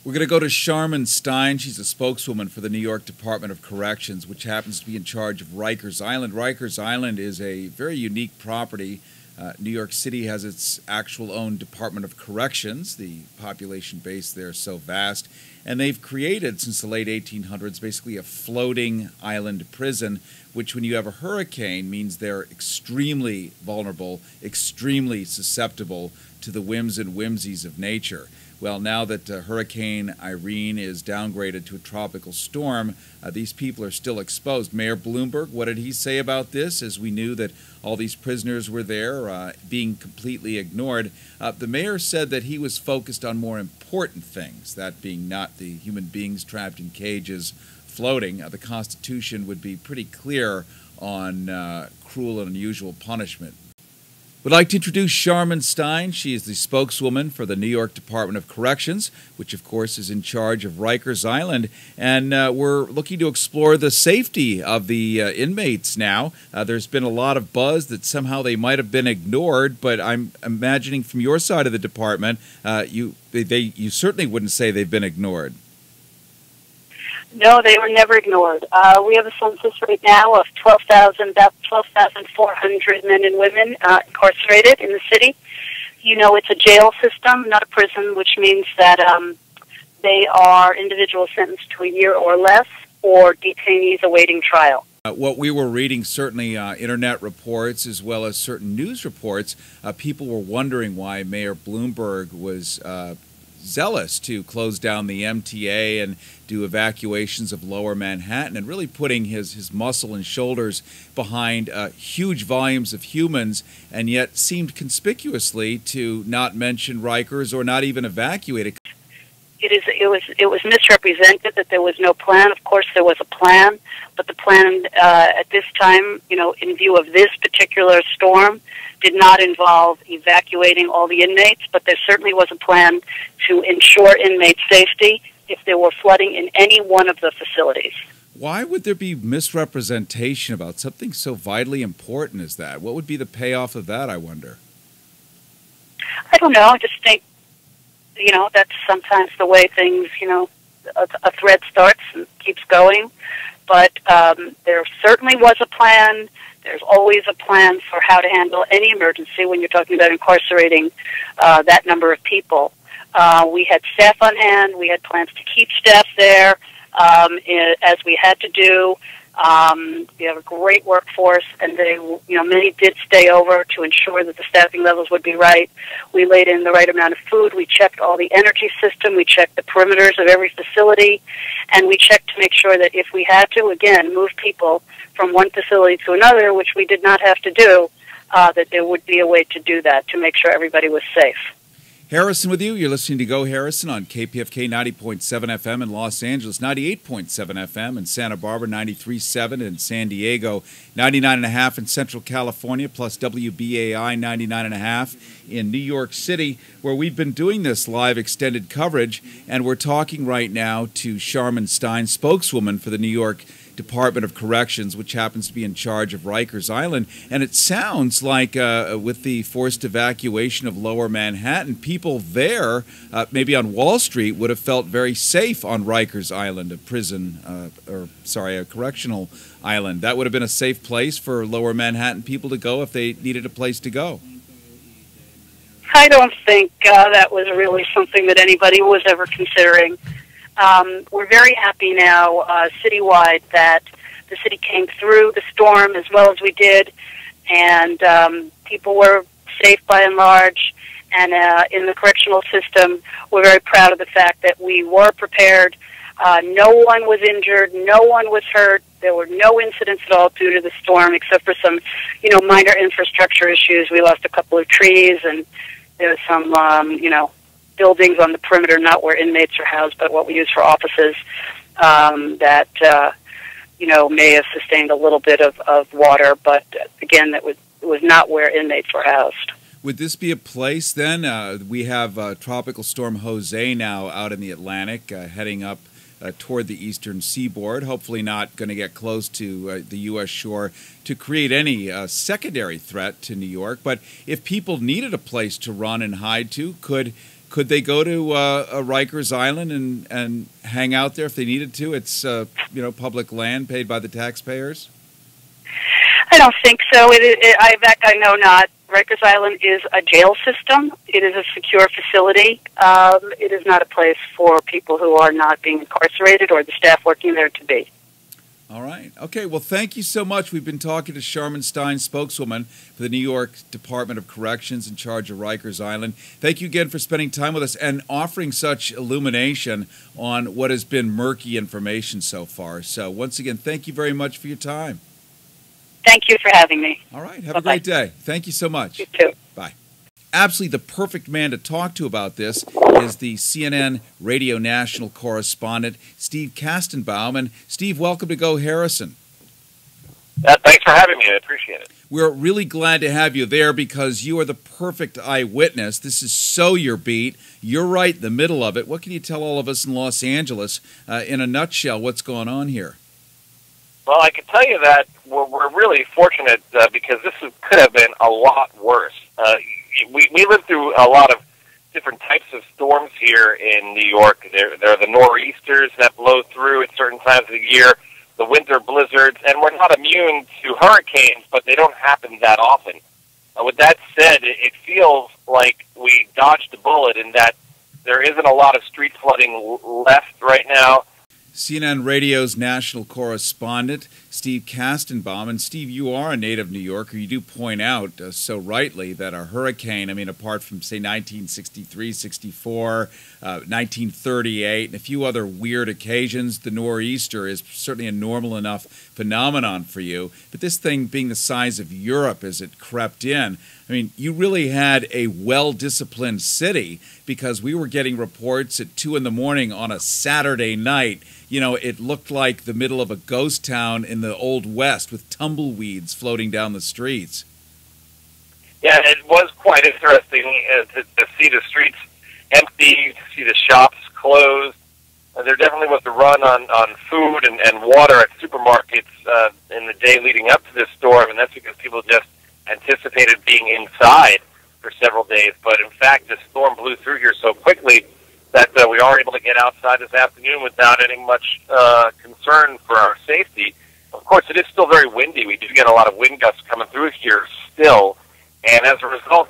We're going to go to Charmin Stein. She's a spokeswoman for the New York Department of Corrections, which happens to be in charge of Rikers Island. Rikers Island is a very unique property. New York City has its actual own Department of Corrections. The population base there is so vast. And they've created, since the late 1800s, basically a floating island prison, which when you have a hurricane means they're extremely vulnerable, extremely susceptible to the whims and whimsies of nature. Well, now that Hurricane Irene is downgraded to a tropical storm, these people are still exposed. Mayor Bloomberg, what did he say about this, as we knew that all these prisoners were there being completely ignored? The mayor said that he was focused on more important things, that being not the human beings trapped in cages floating. The Constitution would be pretty clear on cruel and unusual punishment. We'd like to introduce Charmin Stein. She is the spokeswoman for the New York Department of Corrections, which of course is in charge of Rikers Island. And we're looking to explore the safety of the inmates now. There's been a lot of buzz that somehow they might have been ignored, but I'm imagining from your side of the department, you certainly wouldn't say they've been ignored. No, they were never ignored. We have a census right now of about 12,400 men and women incarcerated in the city. You know, it's a jail system, not a prison, which means that they are individuals sentenced to a year or less, or detainees awaiting trial. What we were reading, certainly internet reports as well as certain news reports, people were wondering why Mayor Bloomberg was zealous to close down the MTA and do evacuations of lower Manhattan, and really putting his muscle and shoulders behind huge volumes of humans, and yet seemed conspicuously to not mention Rikers or not even evacuate it. It was misrepresented that there was no plan. Of course, there was a plan, but the plan at this time, you know, in view of this particular storm, did not involve evacuating all the inmates, but there certainly was a plan to ensure inmate safety if there were flooding in any one of the facilities. Why would there be misrepresentation about something so vitally important as that? What would be the payoff of that, I wonder? I don't know. I just think, you know, that's sometimes the way things, you know, a thread starts and keeps going. But there certainly was a plan. There's always a plan for how to handle any emergency when you're talking about incarcerating that number of people. We had staff on hand. We had plans to keep staff there as we had to do. We have a great workforce, and they, you know, many did stay over to ensure that the staffing levels would be right. We laid in the right amount of food. We checked all the energy system. We checked the perimeters of every facility, and we checked to make sure that if we had to, again, move people from one facility to another, which we did not have to do, that there would be a way to do that to make sure everybody was safe. Harrison with you. You're listening to Go Harrison on KPFK 90.7 FM in Los Angeles, 98.7 FM in Santa Barbara, 93.7 in San Diego, 99.5 in Central California, plus WBAI 99.5 in New York City, where we've been doing this live extended coverage. And we're talking right now to Charmin Stein, spokeswoman for the New York Department of Corrections, which happens to be in charge of Rikers Island. And it sounds like with the forced evacuation of lower Manhattan, people there, maybe on Wall Street, would have felt very safe on Rikers Island, a correctional island. That would have been a safe place for lower Manhattan people to go if they needed a place to go. I don't think that was really something that anybody was ever considering. We're very happy now, citywide, that the city came through the storm as well as we did, and people were safe by and large. And in the correctional system, we're very proud of the fact that we were prepared. No one was injured. No one was hurt. There were no incidents at all due to the storm, except for some, you know, minor infrastructure issues. We lost a couple of trees, and there was some, you know, buildings on the perimeter, not where inmates are housed, but what we use for offices, that, you know, may have sustained a little bit of water, but again, it was not where inmates were housed. Would this be a place then? We have Tropical Storm Jose now out in the Atlantic, heading up toward the eastern seaboard, hopefully not going to get close to the U.S. shore to create any secondary threat to New York. But if people needed a place to run and hide to, could Could they go to Rikers Island and hang out there if they needed to? It's public land paid by the taxpayers. I don't think so. In fact, I know not. Rikers Island is a jail system. It is a secure facility. It is not a place for people who are not being incarcerated or the staff working there to be. All right. Okay. Well, thank you so much. We've been talking to Sharman Stein, spokeswoman for the New York Department of Corrections in charge of Rikers Island. Thank you again for spending time with us and offering such illumination on what has been murky information so far. So once again, thank you very much for your time. Thank you for having me. All right. Have a great day. Thank you so much. You too. Bye. Absolutely the perfect man to talk to about this is the CNN radio national correspondent, Steve Kastenbaum. And Steve, welcome to Go Harrison. Thanks for having me. I appreciate it. We're really glad to have you there because you are the perfect eyewitness. This is so your beat. You're right in the middle of it. What can you tell all of us in Los Angeles, in a nutshell, what's going on here? Well, I can tell you that we're really fortunate because this could have been a lot worse. We lived through a lot of different types of storms here in New York. There are the nor'easters that blow through at certain times of the year, the winter blizzards, and we're not immune to hurricanes, but they don't happen that often. With that said, it feels like we dodged a bullet in that there isn't a lot of street flooding left right now. CNN Radio's national correspondent, Steve Kastenbaum. And Steve, you are a native New Yorker. You do point out so rightly that a hurricane, I mean, apart from, say, 1963, 64, 1938, and a few other weird occasions, the nor'easter is certainly a normal enough phenomenon for you. But this thing being the size of Europe as it crept in, I mean, you really had a well-disciplined city because we were getting reports at 2 in the morning on a Saturday night. You know, it looked like the middle of a ghost town in the Old West with tumbleweeds floating down the streets. Yeah, it was quite interesting to see the streets empty, to see the shops closed. There definitely was a run on food and water at supermarkets in the day leading up to this storm, and that's because people just anticipated being inside for several days. But in fact, the storm blew through here so quickly that we are able to get outside this afternoon without any much concern for our safety. Of course, it is still very windy. We do get a lot of wind gusts coming through here still, and as a result,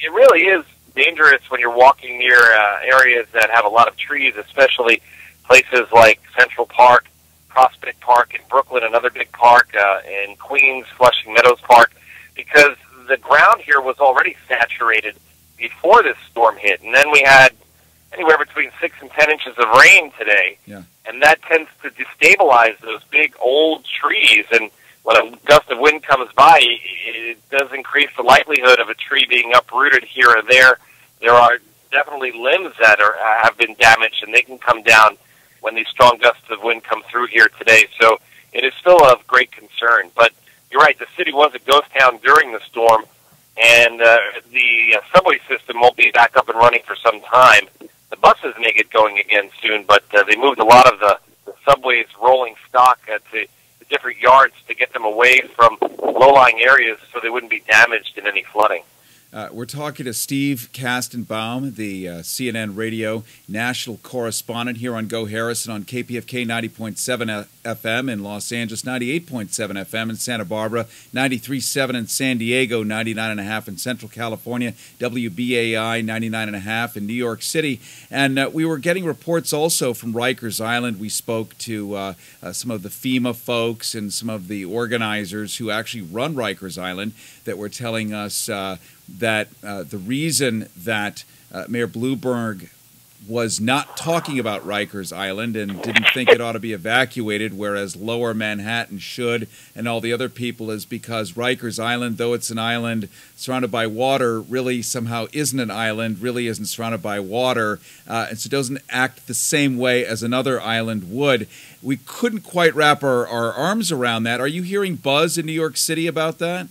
it really is dangerous when you're walking near areas that have a lot of trees, especially places like Central Park, Prospect Park in Brooklyn, another big park, in Queens, Flushing Meadows Park, because the ground here was already saturated before this storm hit, and then we had anywhere between 6 and 10 inches of rain today, and that tends to destabilize those big old trees. And when a gust of wind comes by, it does increase the likelihood of a tree being uprooted here or there. There are definitely limbs that have been damaged, and they can come down when these strong gusts of wind come through here today. So it is still of great concern. But you're right, the city was a ghost town during the storm, and the subway system won't be back up and running for some time. The buses may get going again soon, but they moved a lot of the subway's rolling stock to different yards to get them away from low-lying areas so they wouldn't be damaged in any flooding. We're talking to Steve Kastenbaum, the CNN radio national correspondent here on Go Harrison on KPFK 90.7 FM in Los Angeles, 98.7 FM in Santa Barbara, 93.7 in San Diego, 99.5 in Central California, WBAI 99.5 in New York City. And we were getting reports also from Rikers Island. We spoke to some of the FEMA folks and some of the organizers who actually run Rikers Island that were telling us that the reason that Mayor Bloomberg was not talking about Rikers Island and didn't think it ought to be evacuated, whereas Lower Manhattan should, and all the other people, is because Rikers Island, though it's an island surrounded by water, really somehow isn't an island, really isn't surrounded by water, and so doesn't act the same way as another island would. We couldn't quite wrap our arms around that. Are you hearing buzz in New York City about that?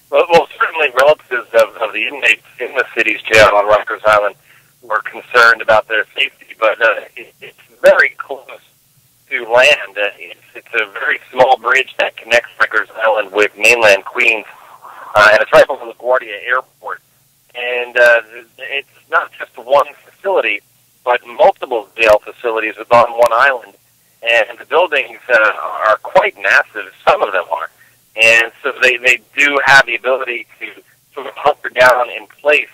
Well, certainly relatives of the inmates in the city's jail on Rikers Island were concerned about their safety, but it's very close to land. It's a very small bridge that connects Rikers Island with mainland Queens, and it's right below LaGuardia Airport. And it's not just just one facility, but multiple jail facilities on one island. And the buildings are quite massive. Some of them are. And so they do have the ability to sort of hunker down in place